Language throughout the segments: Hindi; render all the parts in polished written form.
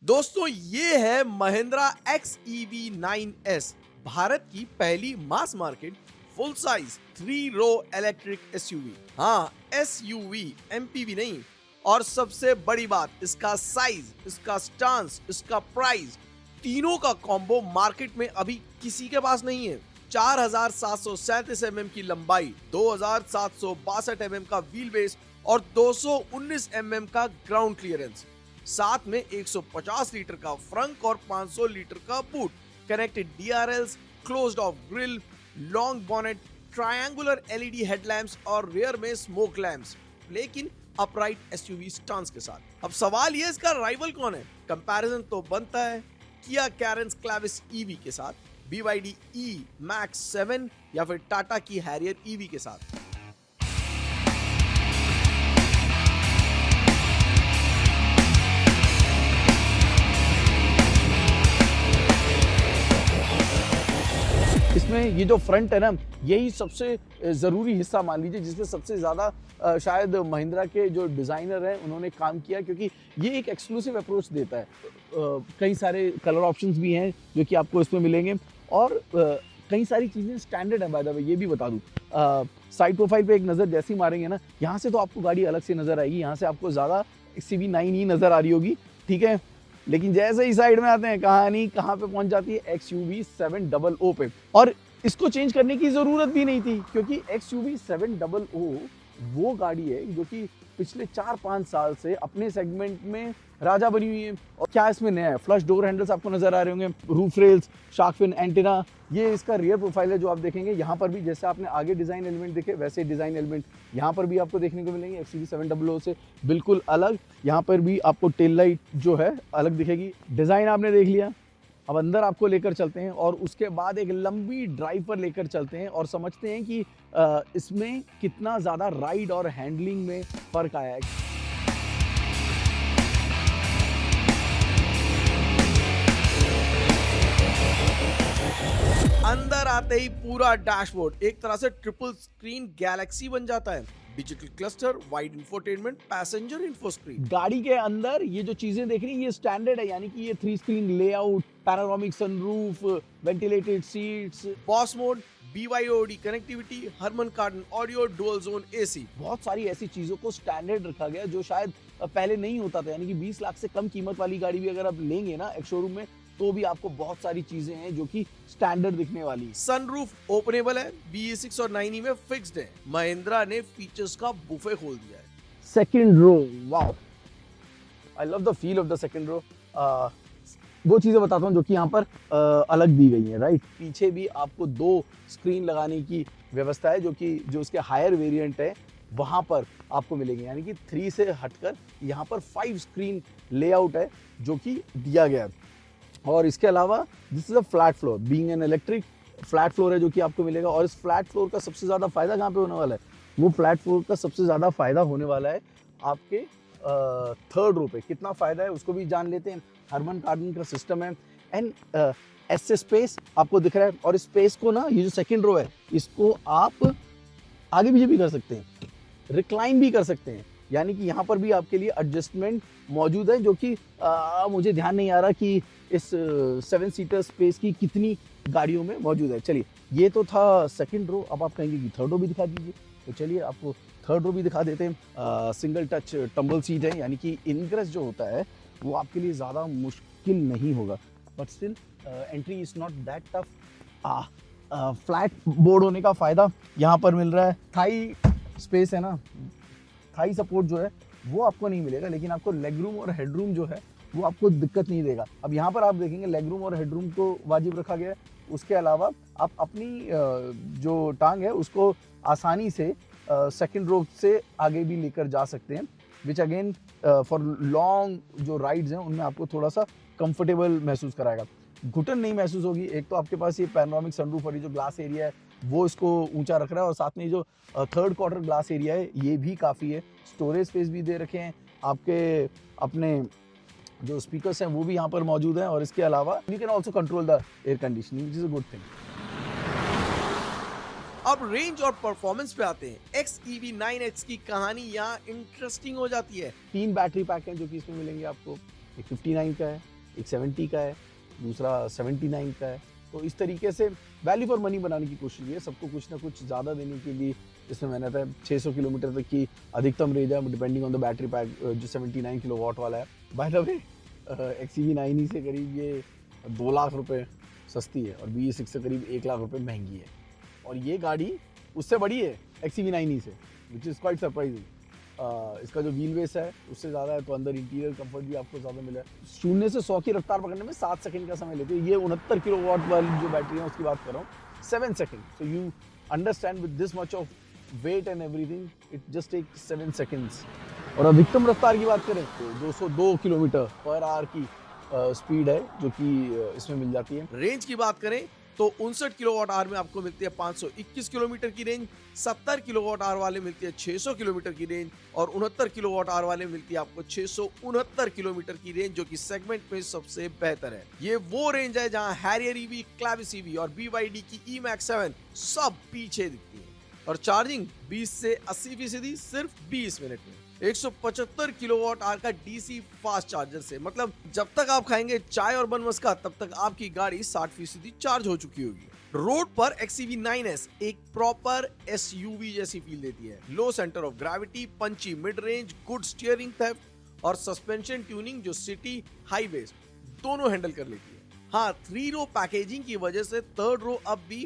दोस्तों ये है महिंद्रा XEV9S, भारत की पहली मास मार्केट फुल साइज 3 रो इलेक्ट्रिक एसयूवी। हाँ, एसयूवी, एमपीवी नहीं। और सबसे बड़ी बात, इसका साइज, इसका स्टांस, इसका प्राइस, तीनों का कॉम्बो मार्केट में अभी किसी के पास नहीं है। 4737 mm की लंबाई, 2762 mm का व्हील बेस और 219 mm का ग्राउंड क्लियरेंस, साथ में 150 लीटर का फ्रंक और 500 लीटर का boot, connected DRLs, closed of grill, long bonnet, triangular LED headlamps और रियर में स्मोक लैम्प्स, लेकिन अपराइट एसयूवी स्टांस के साथ। अब सवाल ये, इसका राइवल कौन है? कंपैरिजन तो बनता है किया कैरेंस क्लेविस ईवी के साथ, BYD E-MAX 7 या फिर टाटा की हैरियर ईवी के साथ। इसमें ये जो फ्रंट है ना, यही सबसे ज़रूरी हिस्सा मान लीजिए, जिसमें सबसे ज़्यादा शायद महिंद्रा के जो डिज़ाइनर हैं उन्होंने काम किया, क्योंकि ये एक एक्सक्लूसिव अप्रोच देता है। कई सारे कलर ऑप्शंस भी हैं जो कि आपको इसमें मिलेंगे और कई सारी चीज़ें स्टैंडर्ड है। बाय द वे ये भी बता दूँ, साइड प्रोफाइल पे एक नज़र जैसे ही मारेंगे ना, यहाँ से तो आपको गाड़ी अलग से नज़र आएगी, यहाँ से आपको ज़्यादा XEV9 ही नज़र आ रही होगी, ठीक है। लेकिन जैसे ही साइड में आते हैं, कहानी कहाँ पे पहुंच जाती है? XUV700 पे। और इसको चेंज करने की जरूरत भी नहीं थी, क्योंकि XUV700 वो गाड़ी है जो कि पिछले 4-5 साल से अपने सेगमेंट में राजा बनी हुई है। और क्या इसमें नया है? फ्लश डोर हैंडल्स आपको नजर आ रहे होंगे, roof rails, shark fin antenna, ये इसका रियर प्रोफाइल है जो आप देखेंगे। यहाँ पर भी जैसे आपने आगे डिजाइन एलिमेंट देखे, वैसे डिजाइन एलिमेंट यहाँ पर भी आपको देखने को मिलेंगे। XUV700 से बिल्कुल अलग यहाँ पर भी आपको टेल लाइट जो है अलग दिखेगी। डिजाइन आपने देख लिया, अब अंदर आपको लेकर चलते हैं और उसके बाद एक लंबी ड्राइव पर लेकर चलते हैं और समझते हैं कि इसमें कितना ज़्यादा राइड और हैंडलिंग में फ़र्क आया है। अंदर आते ही पूरा डैशबोर्ड एक तरह से ट्रिपल स्क्रीन गैलेक्सी बन जाता है। Digital cluster, wide infotainment, passenger info screen. गाड़ी के अंदर ये जो चीजें देख रही हैं ये स्टैंडर्ड है, यानी कि ये 3 screen layout, panoramic sunroof, ventilated seats, boss mode, BYOD connectivity, Harman Kardon audio, dual zone AC। बहुत सारी ऐसी चीजों को स्टैंडर्ड रखा गया जो शायद पहले नहीं होता था। यानी कि 20 लाख से कम कीमत वाली गाड़ी भी अगर आप लेंगे ना एक शोरूम में, तो भी आपको बहुत सारी चीजें हैं जो कि स्टैंडर्ड दिखने वाली है। सनरूफ ओपनेबल है, BE6 और 9E में फिक्स्ड है। महिंद्रा ने फीचर्स का बुफे खोल दिया है। Second row, wow, I love the feel of the second row. वो चीज़ें बताता हूँ जो कि यहाँ पर अलग दी गई हैं, राइट। पीछे भी आपको 2 स्क्रीन लगाने की व्यवस्था है, जो उसके हायर वेरिएंट है वहाँ पर आपको मिलेंगे। यानी कि 3 से हटकर यहाँ पर 5 स्क्रीन लेआउट है जो कि दिया गया है। और इसके अलावा this is a flat floor, being an electric flat floor है जो कि आपको मिलेगा। और इस फ्लैट फ्लोर का सबसे ज़्यादा फायदा कहाँ पे होने वाला है? वो फ्लैट फ्लोर का सबसे ज़्यादा फायदा होने वाला है आपके थर्ड रो पे। कितना फायदा है उसको भी जान लेते हैं। हरमन कार्डन का सिस्टम है एंड ऐसे स्पेस आपको दिख रहा है। और इस स्पेस को ना, ये जो सेकंड रो है, इसको आप आगे पीछे भी कर सकते हैं, रिक्लाइन भी कर सकते हैं। यानी कि यहाँ पर भी आपके लिए एडजस्टमेंट मौजूद है, जो कि मुझे ध्यान नहीं आ रहा कि इस 7 सीटर स्पेस की कितनी गाड़ियों में मौजूद है। चलिए, ये तो था सेकंड रो। अब आप कहेंगे कि थर्ड रो भी दिखा दीजिए, तो चलिए आपको थर्ड रो भी दिखा देते हैं। सिंगल टच टम्बल सीट है, यानी कि इनग्रेस जो होता है वो आपके लिए ज़्यादा मुश्किल नहीं होगा, but still entry is not that tough. Flat board होने का फ़ायदा यहाँ पर मिल रहा है। थाई स्पेस है ना, थाई सपोर्ट जो है वो आपको नहीं मिलेगा, लेकिन आपको लेग रूम और हेड रूम जो है वो आपको दिक्कत नहीं देगा। अब यहाँ पर आप देखेंगे लेग रूम और हेड रूम को वाजिब रखा गया है। उसके अलावा आप अपनी जो टांग है उसको आसानी से सेकंड रो से आगे भी लेकर जा सकते हैं, विच अगेन फॉर लॉन्ग जो राइड्स हैं उनमें आपको थोड़ा सा कंफर्टेबल महसूस कराएगा। घुटन नहीं महसूस होगी। एक तो आपके पास ये पैनोरामिक सनरूफ और ये जो ग्लास एरिया है वो इसको ऊंचा रख रहा है, और साथ में जो थर्ड क्वार्टर ग्लास एरिया है ये भी काफ़ी है। स्टोरेज स्पेस भी दे रखे हैं आपके, अपने जो स्पीकर्स हैं वो भी यहाँ पर मौजूद हैं। और इसके अलावा you can also control the air conditioning, which is a good thing. अब रेंज और परफॉर्मेंस पे आते हैं। XEV9X की कहानी यहाँ इंटरेस्टिंग हो जाती है। 3 बैटरी पैक हैं जो कि इसमें मिलेंगे आपको। एक 59 का है, एक 70 का है, दूसरा 79 का है। तो इस तरीके से वैल्यू फॉर मनी बनाने की कोशिश की है, सबको कुछ ना कुछ ज़्यादा देने के लिए। इसमें मैंने था 600 किलोमीटर तक की अधिकतम रेंज है depending on the battery pack, जो 79 किलोवाट वाला है। बाय द वे XEV9 से करीब ये 2 लाख रुपए सस्ती है और BE6 से करीब 1 लाख रुपए महंगी है। और ये गाड़ी उससे बड़ी है XEV9 से, विच इज़ क्वाइट सरप्राइजिंग। इसका जो व्हील बेस है उससे ज़्यादा है, तो अंदर इंटीरियर कंफर्ट भी आपको ज़्यादा मिला है। 0 से 100 की रफ्तार पकड़ने में 7 सेकंड का समय लेती है। ये 69 किलोवाट वाली जो बैटरी है उसकी बात कर रहा हूँ, 7 second. So you understand with this much of weight and everything it just take 7 seconds. और अधिकतम रफ्तार की बात करें तो 202 किलोमीटर पर आवर की स्पीड है जो कि इसमें मिल जाती है। रेंज की बात करें तो 59 किलोवाट आवर में आपको मिलती है 521 किलोमीटर की रेंज, 70 किलोवाट आवर वाले मिलती है 600 किलोमीटर की रेंज और 69 किलोवाट आवर वाले मिलती है आपको 669 किलोमीटर की रेंज, जो कि सेगमेंट में सबसे बेहतर है। ये वो रेंज है जहां हैरियर ईवी, क्लैविस ईवी और BYD की E-Max 7 सब पीछे दिखती है। और चार्जिंग 20 से 80% सिर्फ 20 मिनट में, 175 किलोवाट आवर का DC फास्ट चार्जर से। मतलब जब तक आप खाएंगे चाय और बन मस्का तब तक आपकी गाड़ी 60% चार्ज हो चुकी होगी। रोड पर XEV9S एक प्रॉपर SUV जैसी फील देती है। Low centre of gravity, punchy mid range, good steering theft और सस्पेंशन ट्यूनिंग जो सिटी हाईवे दोनों हैंडल कर लेती है। हाँ, 3 रो पैकेजिंग की वजह से 3rd रो अब भी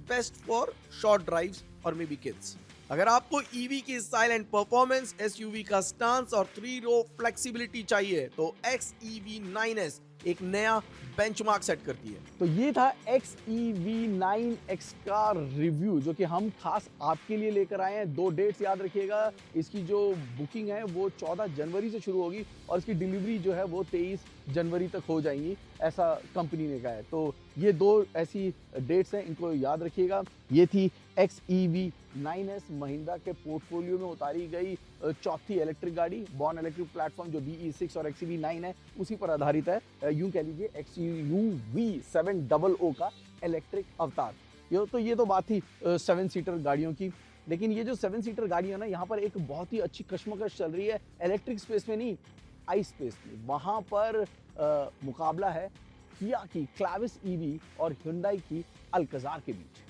बेस्ट फॉर शॉर्ट ड्राइव्स और मे बी किड्स। अगर आपको EV की स्टाइल एंड परफॉर्मेंस, SUV का स्टांस और 3 रो फ्लेक्सिबिलिटी चाहिए तो XEV9S एक नया बेंचमार्क सेट करती है। तो ये था XEV9X का रिव्यू जो कि हम खास आपके लिए लेकर आए हैं। 2 डेट्स याद रखिएगा, इसकी जो बुकिंग है वो 14 जनवरी से शुरू होगी और इसकी डिलीवरी जो है वो 23 जनवरी तक हो जाएंगी, ऐसा कंपनी ने कहा है। तो ये 2 ऐसी डेट्स हैं, इनको याद रखिएगा। ये थी XEV9S, महिंद्रा के पोर्टफोलियो में उतारी गई चौथी इलेक्ट्रिक गाड़ी। बॉर्न इलेक्ट्रिक प्लेटफॉर्म जो BE6 और XEV9 है उसी पर आधारित है। यूं कह लीजिए XUV700 का इलेक्ट्रिक अवतार। ये तो बात थी 7 सीटर गाड़ियों की। लेकिन ये जो 7 सीटर गाड़ियां ना, यहाँ पर एक बहुत ही अच्छी कश्मकश चल रही है इलेक्ट्रिक स्पेस में नहीं, आई स्पेस में। वहाँ पर मुकाबला है किया की क्लैविस EV और Hyundai की अल्कजार के बीच।